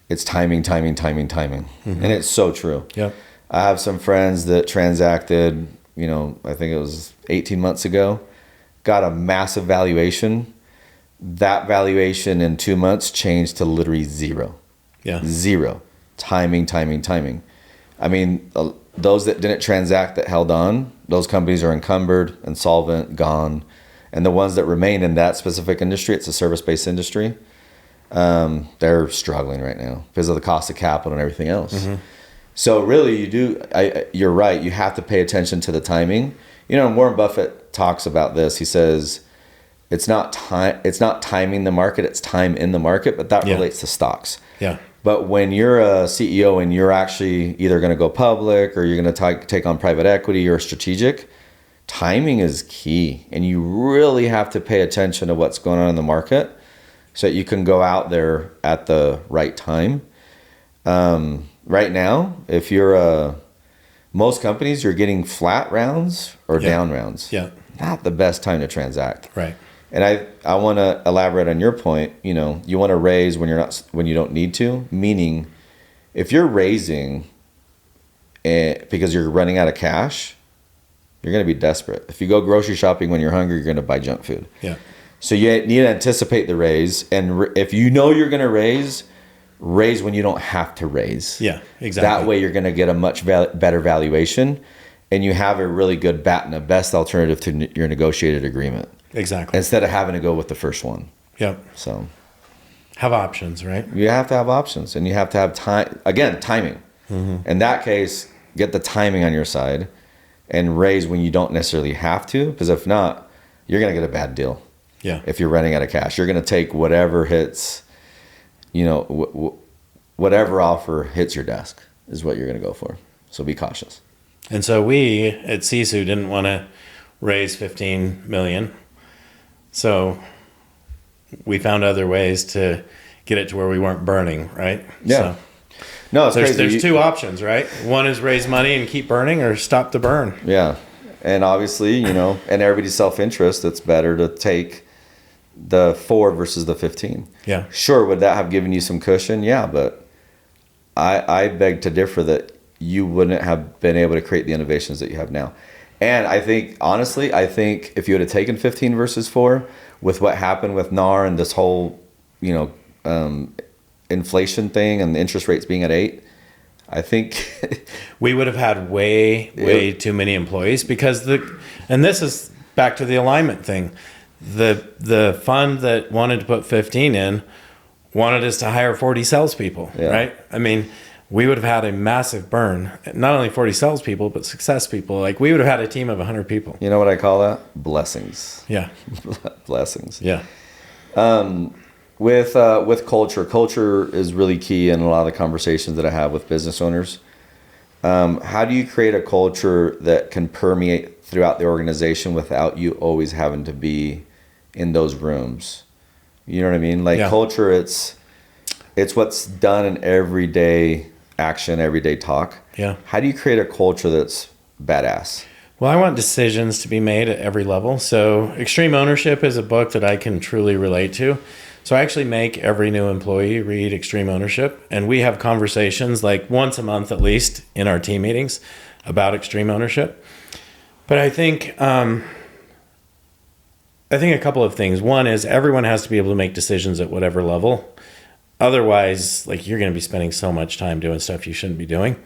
it's timing, timing, timing, timing. Mm-hmm. And it's so true. Yep. I have some friends that transacted, I think it was 18 months ago, got a massive valuation. That valuation in 2 months changed to literally zero. Yeah. Zero. Timing, timing, timing. I mean, those that didn't transact that held on, those companies are encumbered, insolvent, gone. And the ones that remain in that specific industry, it's a service-based industry, they're struggling right now because of the cost of capital and everything else. Mm-hmm. So really, you're right. You have to pay attention to the timing. Warren Buffett talks about this. He says, it's not timing the market, it's time in the market, but that relates to stocks. Yeah. But when you're a CEO and you're actually either going to go public or you're going to take on private equity or strategic, timing is key. And you really have to pay attention to what's going on in the market so that you can go out there at the right time. Right now, if you're most companies, you're getting flat rounds or down rounds. Yeah. Not the best time to transact. Right. And I want to elaborate on your point. You want to raise when you don't need to. Meaning, if you're raising because you're running out of cash, you're going to be desperate. If you go grocery shopping when you're hungry, you're going to buy junk food. Yeah. So you need to anticipate the raise, and if you know you're going to raise when you don't have to raise. Yeah, exactly. That way, you're going to get a much better valuation, and you have a really good bat and a best alternative to your negotiated agreement. Exactly. Instead of having to go with the first one. Yep. So have options, right? You have to have options, and you have to have time. Again, timing. Mm-hmm. In that case, get the timing on your side and raise when you don't necessarily have to, because if not, you're going to get a bad deal. Yeah. If you're running out of cash, you're going to take whatever hits, whatever offer hits your desk is what you're going to go for. So be cautious. And so we at Sisu didn't want to raise $15 million. So we found other ways to get it to where we weren't burning, right? Yeah. So, no, it's crazy. There's two options, right? One is raise money and keep burning, or stop the burn. Yeah. And obviously, in everybody's self-interest, it's better to take the 4 versus the 15. Yeah. Sure, would that have given you some cushion? Yeah, but I beg to differ that you wouldn't have been able to create the innovations that you have now. And I think, honestly, if you would have taken 15 versus 4, with what happened with NAR and this whole, inflation thing and the interest rates being at 8, I think we would have had way too many employees, because and this is back to the alignment thing. The fund that wanted to put 15 in wanted us to hire 40 salespeople, right? I mean, we would have had a massive burn. Not only 40 salespeople, but success people. Like, we would have had a team of 100 people. You know what I call that? Blessings. Yeah. Blessings. Yeah. With culture is really key in a lot of the conversations that I have with business owners. How do you create a culture that can permeate throughout the organization without you always having to be in those rooms? You know what I mean? Like, culture, it's what's done in everyday action, everyday talk. Yeah. How do you create a culture that's badass? Well, I want decisions to be made at every level. So Extreme Ownership is a book that I can truly relate to. So I actually make every new employee read Extreme Ownership, and we have conversations like once a month at least in our team meetings about extreme ownership. But I think a couple of things. One is everyone has to be able to make decisions at whatever level. Otherwise, like, you're going to be spending so much time doing stuff you shouldn't be doing.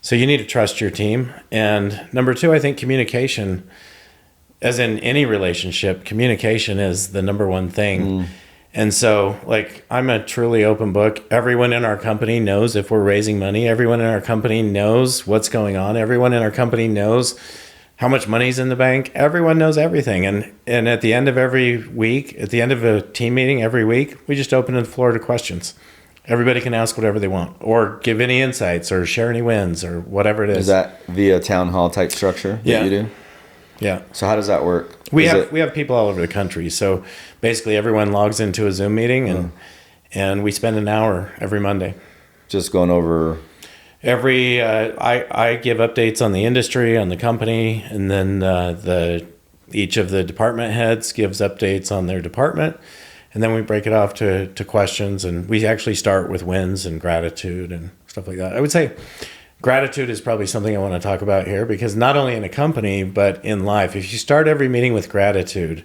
So you need to trust your team. And number two, I think communication, as in any relationship, communication is the number one thing. And so, like, I'm a truly open book. Everyone in our company knows if we're raising money. Everyone in our company knows what's going on. Everyone in our company knows how much money's in the bank. Everyone knows everything. And at the end of every week, at the end of a team meeting every week, we just open the floor to questions. Everybody can ask whatever they want, or give any insights, or share any wins, or whatever it is. Is that via town hall type structure that you do? Yeah. So how does that work? We have people all over the country. So basically everyone logs into a Zoom meeting and we spend an hour every Monday. Just going over I give updates on the industry, on the company, and then each of the department heads gives updates on their department, and then we break it off to questions, and we actually start with wins and gratitude and stuff like that. I would say gratitude is probably something I want to talk about here, because not only in a company, but in life, if you start every meeting with gratitude,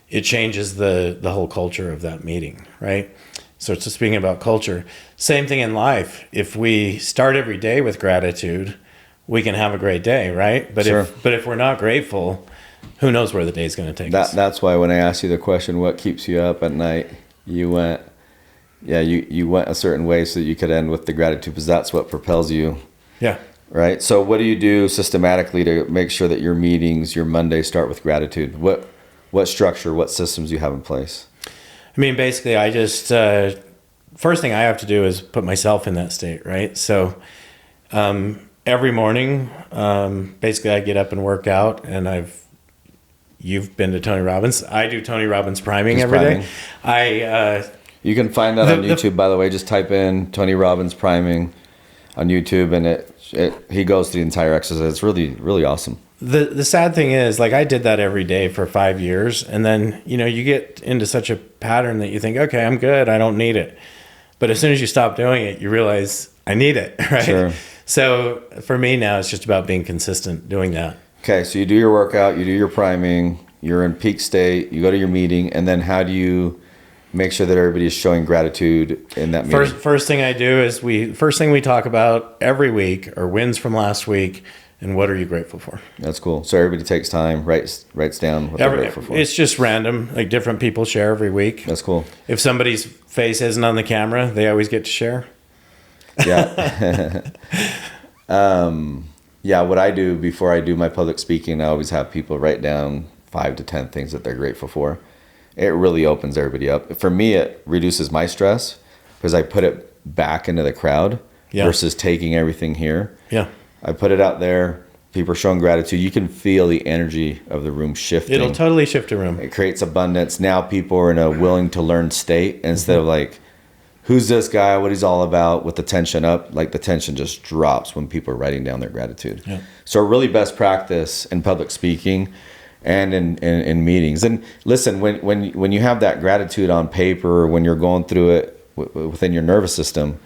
it changes the whole culture of that meeting, right? So it's just speaking about culture. Same thing in life. If we start every day with gratitude, we can have a great day, right? But Sure. if we're not grateful, who knows where the day's going to take us? That's why when I asked you the question, what keeps you up at night, you went a certain way so that you could end with the gratitude, because that's what propels you. Yeah. Right. So what do you do systematically to make sure that your meetings, your Mondays, start with gratitude? What structure, what systems do you have in place? I mean, basically, I just first thing I have to do is put myself in that state, right? So every morning, basically, I get up and work out, and you've been to Tony Robbins. I do Tony Robbins priming every day. You can find that on YouTube, by the way. Just type in Tony Robbins priming on YouTube, and he goes through the entire exercise. It's really, really awesome. The sad thing is, like, I did that every day for 5 years, and then, you get into such a pattern that you think, okay, I'm good, I don't need it. But as soon as you stop doing it, you realize I need it, right? Sure. So for me now, it's just about being consistent doing that. Okay, so you do your workout, you do your priming, you're in peak state, you go to your meeting, and then how do you make sure that everybody is showing gratitude in that meeting? First thing I do is first thing we talk about every week are wins from last week. And what are you grateful for? That's cool. So everybody takes time, writes down what they're grateful for. It's just random. Like, different people share every week. That's cool. If somebody's face isn't on the camera, they always get to share. Yeah. What I do before I do my public speaking, I always have people write down 5 to 10 things that they're grateful for. It really opens everybody up. For me, it reduces my stress because I put it back into the crowd versus taking everything here. Yeah. I put it out there. People are showing gratitude. You can feel the energy of the room shifting. It'll totally shift a room. It creates abundance. Now people are in a willing to learn state instead of like, who's this guy? What he's all about? With the tension up, like the tension just drops when people are writing down their gratitude. Yeah. So really best practice in public speaking and in meetings. And listen, when you have that gratitude on paper, when you're going through it within your nervous system,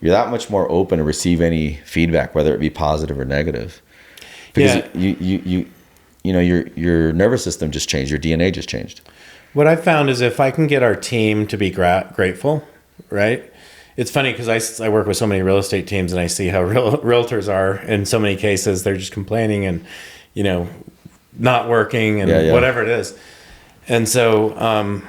you're that much more open to receive any feedback, whether it be positive or negative. Because your nervous system just changed, your DNA just changed. What I've found is if I can get our team to be grateful, right? It's funny because I work with so many real estate teams, and I see how realtors are in so many cases. They're just complaining and, not working and whatever it is. And so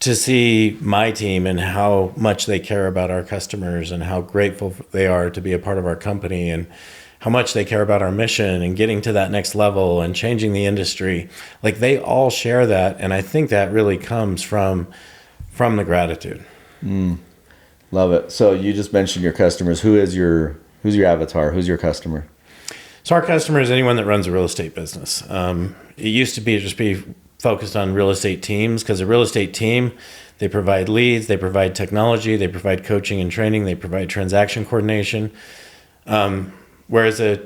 to see my team and how much they care about our customers and how grateful they are to be a part of our company and how much they care about our mission and getting to that next level and changing the industry, like, they all share that. And I think that really comes from the gratitude. Love it. So you just mentioned your customers. Who's your avatar? Who's your customer? So our customer is anyone that runs a real estate business. It used to be focused on real estate teams, because a real estate team, they provide leads, they provide technology, they provide coaching and training, they provide transaction coordination. Whereas a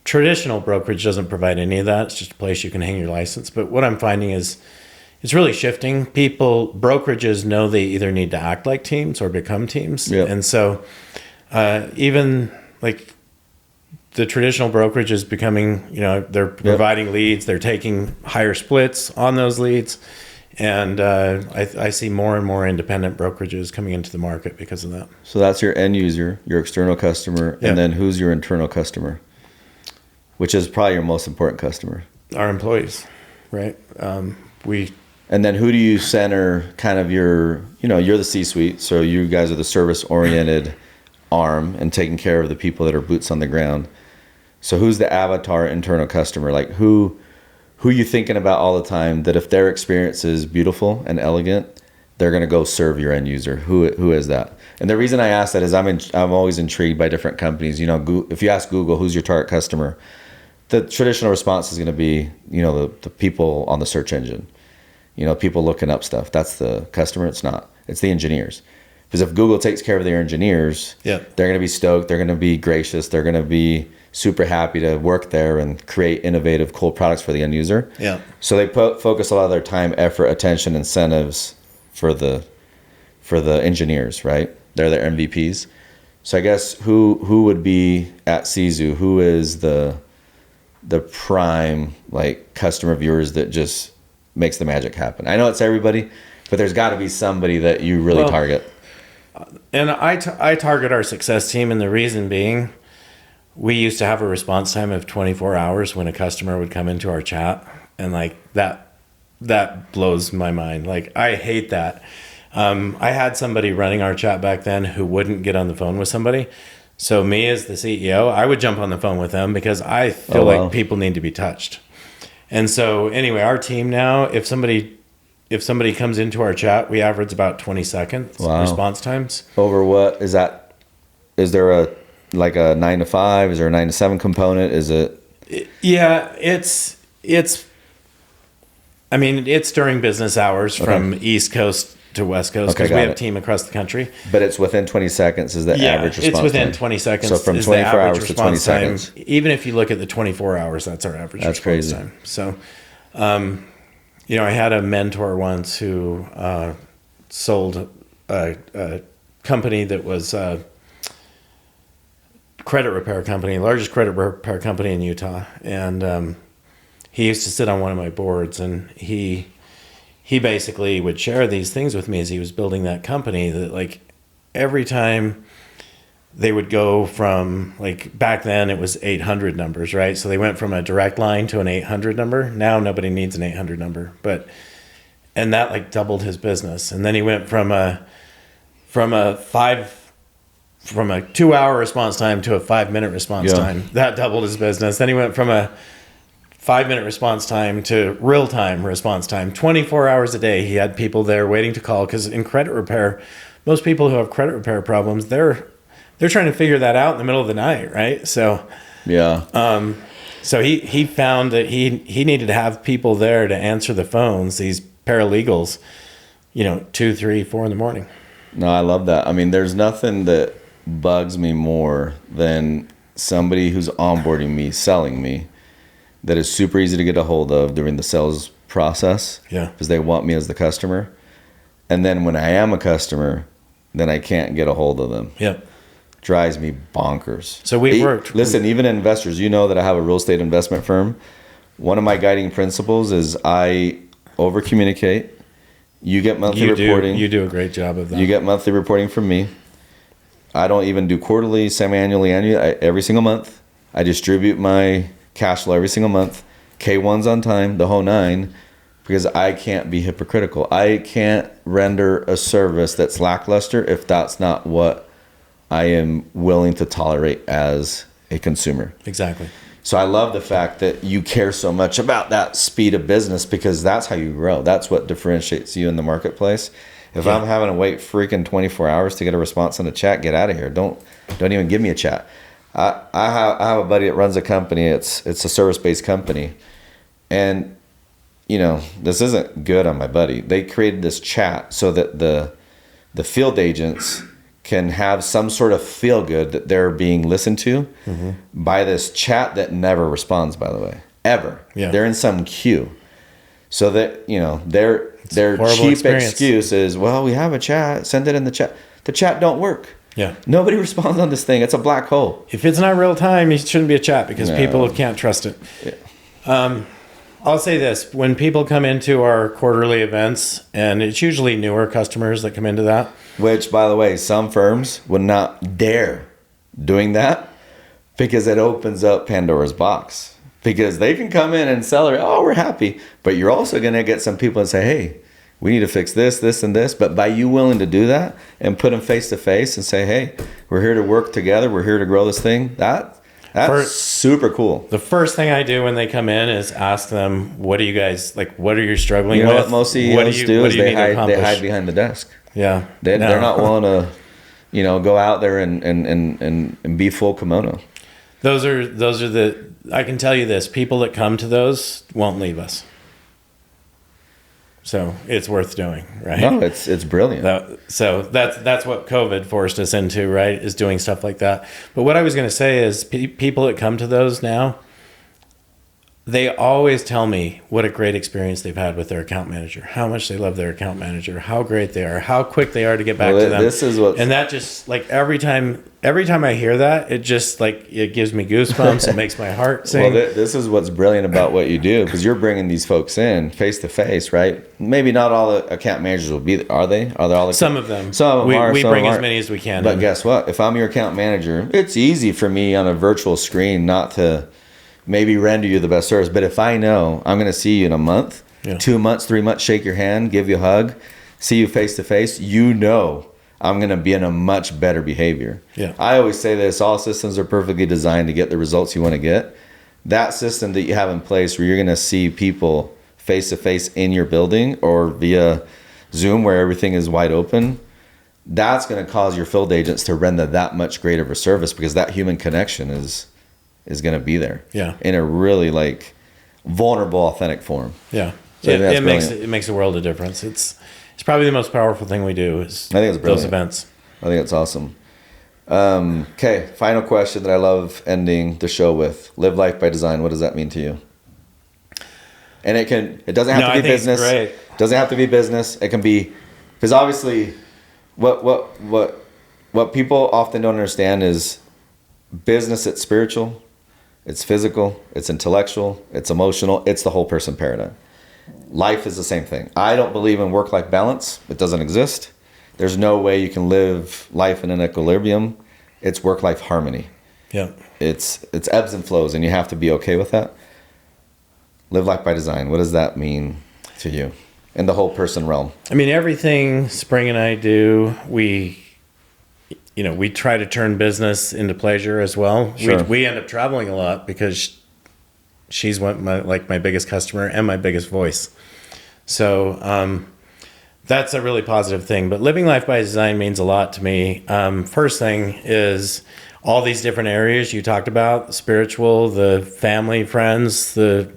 traditional brokerage doesn't provide any of that. It's just a place you can hang your license. But what I'm finding is it's really shifting. Brokerages know they either need to act like teams or become teams. Yep. And so even like the traditional brokerage is becoming, they're providing leads, they're taking higher splits on those leads. And I see more and more independent brokerages coming into the market because of that. So that's your end user, your external customer, and then who's your internal customer, which is probably your most important customer? Our employees, right? And then who do you center kind of you're the C-suite, so you guys are the service-oriented arm and taking care of the people that are boots on the ground. So who's the avatar internal customer? Like who are you thinking about all the time that if their experience is beautiful and elegant, they're going to go serve your end user? Who is that? And the reason I ask that is I'm always intrigued by different companies. If you ask Google, who's your target customer, the traditional response is going to be, the people on the search engine, people looking up stuff. That's the customer. It's not. It's the engineers. Because if Google takes care of their engineers, they're going to be stoked. They're going to be gracious. They're going to be super happy to work there and create innovative, cool products for the end user. Yeah. So they focus a lot of their time, effort, attention, incentives for the engineers, right? They're their MVPs. So I guess who would be at Sisu? Who is the prime customer of yours that just makes the magic happen? I know it's everybody, but there's got to be somebody that you really target. And I target our success team, and the reason being, we used to have a response time of 24 hours when a customer would come into our chat, and that blows my mind. I hate that. I had somebody running our chat back then who wouldn't get on the phone with somebody. So me as the CEO, I would jump on the phone with them because I feel like people need to be touched. And so anyway, our team now, if somebody comes into our chat, we average about 20 seconds response times. Over what is that? Is there a 9 to 5? Is there a 9 to 7 component? Is it? Yeah, it's during business hours from East Coast to West Coast because we have a team across the country. But it's within 20 seconds is the average response time? It's within 20 seconds. So from 24 hours to 20 seconds. Even if you look at the 24 hours, that's our average response crazy. Time. So, I had a mentor once who sold a company that was a credit repair company, largest credit repair company in Utah. And he used to sit on one of my boards, and he basically would share these things with me as he was building that company, that every time they would go from back then it was 800 numbers, right? So they went from a direct line to an 800 number. Now nobody needs an 800 number, and that doubled his business. And then he went from a 2-hour response time to a 5-minute response time. That doubled his business. Then he went from a 5-minute response time to real-time response time. 24 hours a day, he had people there waiting to call, because in credit repair, most people who have credit repair problems, they're trying to figure that out in the middle of the night, right? So so he found that he needed to have people there to answer the phones, these paralegals, 2, 3, 4 in the morning. No, I love that. I mean, there's nothing that bugs me more than somebody who's onboarding me, selling me, that is super easy to get a hold of during the sales process. Yeah. Because they want me as the customer. And then when I am a customer, then I can't get a hold of them. Yep. Drives me bonkers. So we've worked. Listen, even investors, that I have a real estate investment firm. One of my guiding principles is I over communicate. You get monthly reporting. You do a great job of that. You get monthly reporting from me. I don't even do quarterly, semi-annually, annually. Every single month. I distribute my cash flow every single month. K1's on time, the whole 9, because I can't be hypocritical. I can't render a service that's lackluster if that's not what I am willing to tolerate as a consumer. Exactly. So I love the fact that you care so much about that speed of business, because that's how you grow. That's what differentiates you in the marketplace. If I'm having to wait freaking 24 hours to get a response on a chat, get out of here. Don't even give me a chat. I have a buddy that runs a company. It's a service-based company. And, this isn't good on my buddy. They created this chat so that the field agents can have some sort of feel-good that they're being listened to by this chat that never responds, by the way, ever. Yeah. They're in some queue. So that, Their cheap excuse is, well, we have a chat, send it in the chat. The chat don't work. Yeah. Nobody responds on this thing. It's a black hole. If it's not real time, it shouldn't be a chat because people can't trust it. Yeah. I'll say this. When people come into our quarterly events, and it's usually newer customers that come into that. Which, by the way, some firms would not dare doing that because it opens up Pandora's box. Because they can come in and sell it, oh, we're happy. But you're also going to get some people and say, hey, we need to fix this, this, and this. But by you willing to do that and put them face to face and say, hey, we're here to work together. We're here to grow this thing. That's super cool. The first thing I do when they come in is ask them, what are you guys, like, what are you struggling with? You know what most CEOs do is they hide behind the desk. Yeah. They're not willing to, go out there and be full kimono. Those are I can tell you this, people that come to those won't leave us. So it's worth doing, right? No, it's brilliant. So that's what COVID forced us into, right? Is doing stuff like that. But what I was going to say is people that come to those now, they always tell me what a great experience they've had with their account manager, how much they love their account manager, how great they are, how quick they are to get back to them. And that just like every time I hear that, it just like, it gives me goosebumps. It makes my heart sing. Well, this is what's brilliant about what you do, because you're bringing these folks in face to face, right? Maybe not all the account managers will be there. Are they? Are they all? Some of them. Some of them are. We bring as many as we can. But guess what? If I'm your account manager, it's easy for me on a virtual screen not to maybe render you the best service. But if I know I'm going to see you in a month, 2 months, 3 months, shake your hand, give you a hug, see you face to face, I'm going to be in a much better behavior. Yeah. I always say this, all systems are perfectly designed to get the results you want to get. That system that you have in place where you're going to see people face to face in your building or via Zoom where everything is wide open, that's going to cause your field agents to render that much greater of a service because that human connection is going to be there. Yeah. In a really like vulnerable, authentic form. Yeah. So it makes a world of difference. It's probably the most powerful thing we do is I think it's brilliant. Those events. I think it's awesome. Okay. Final question that I love ending the show with. Live life by design. What does that mean to you? And it doesn't have to be business. It doesn't have to be business. It can be, because obviously what people often don't understand is business, it's spiritual. It's physical, it's intellectual, it's emotional, it's the whole person paradigm. Life is the same thing. I don't believe in work-life balance. It doesn't exist. There's no way you can live life in an equilibrium. It's work-life harmony. Yeah. It's ebbs and flows, and you have to be okay with that. Live life by design. What does that mean to you in the whole person realm? I mean, everything Spring and I do, we try to turn business into pleasure as well. Sure. We end up traveling a lot because she's my biggest customer and my biggest voice. So that's a really positive thing. But living life by design means a lot to me. First thing is all these different areas you talked about, the spiritual, the family, friends, the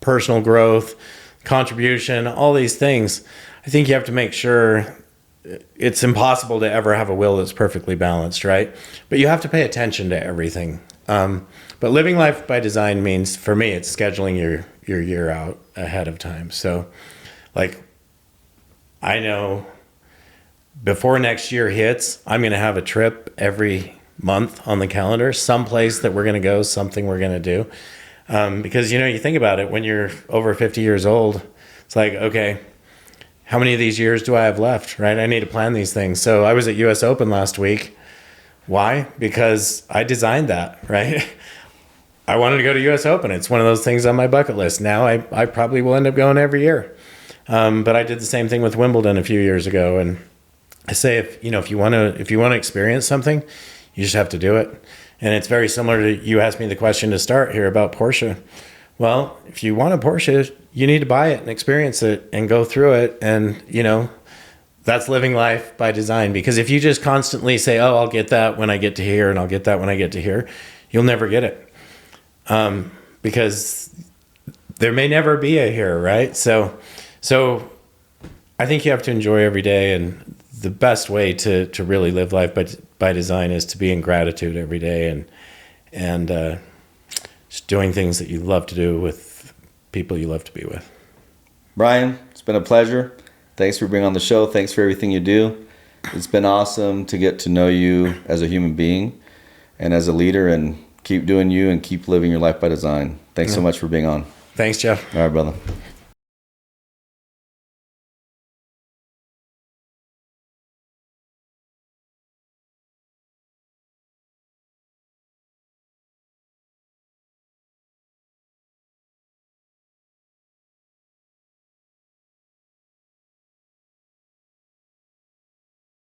personal growth, contribution, all these things. I think you have to make sure. It's impossible to ever have a will that's perfectly balanced, right? But you have to pay attention to everything. But living life by design means, for me, it's scheduling your year out ahead of time. So, like, I know before next year hits, I'm going to have a trip every month on the calendar, someplace that we're going to go, something we're going to do. Because, you think about it, when you're over 50 years old, it's like, okay, how many of these years do I have left, right? I need to plan these things. So I was at US Open last week. Why? Because I designed that, right? I wanted to go to US Open. It's one of those things on my bucket list. Now I probably will end up going every year. But I did the same thing with Wimbledon a few years ago. And I say, if you want to experience something, you just have to do it. And it's very similar to, you asked me the question to start here about Porsche. Well, if you want a Porsche, you need to buy it and experience it and go through it. And, that's living life by design. Because if you just constantly say, oh, I'll get that when I get to here and I'll get that when I get to here, you'll never get it. Because there may never be a here, right? So I think you have to enjoy every day. And the best way to really live life by design is to be in gratitude every day and just doing things that you love to do with people you love to be with. Brian, it's been a pleasure. Thanks for being on the show. Thanks for everything you do. It's been awesome to get to know you as a human being and as a leader, and keep doing you and keep living your life by design. Thanks so much for being on. Thanks, Jeff. All right, brother.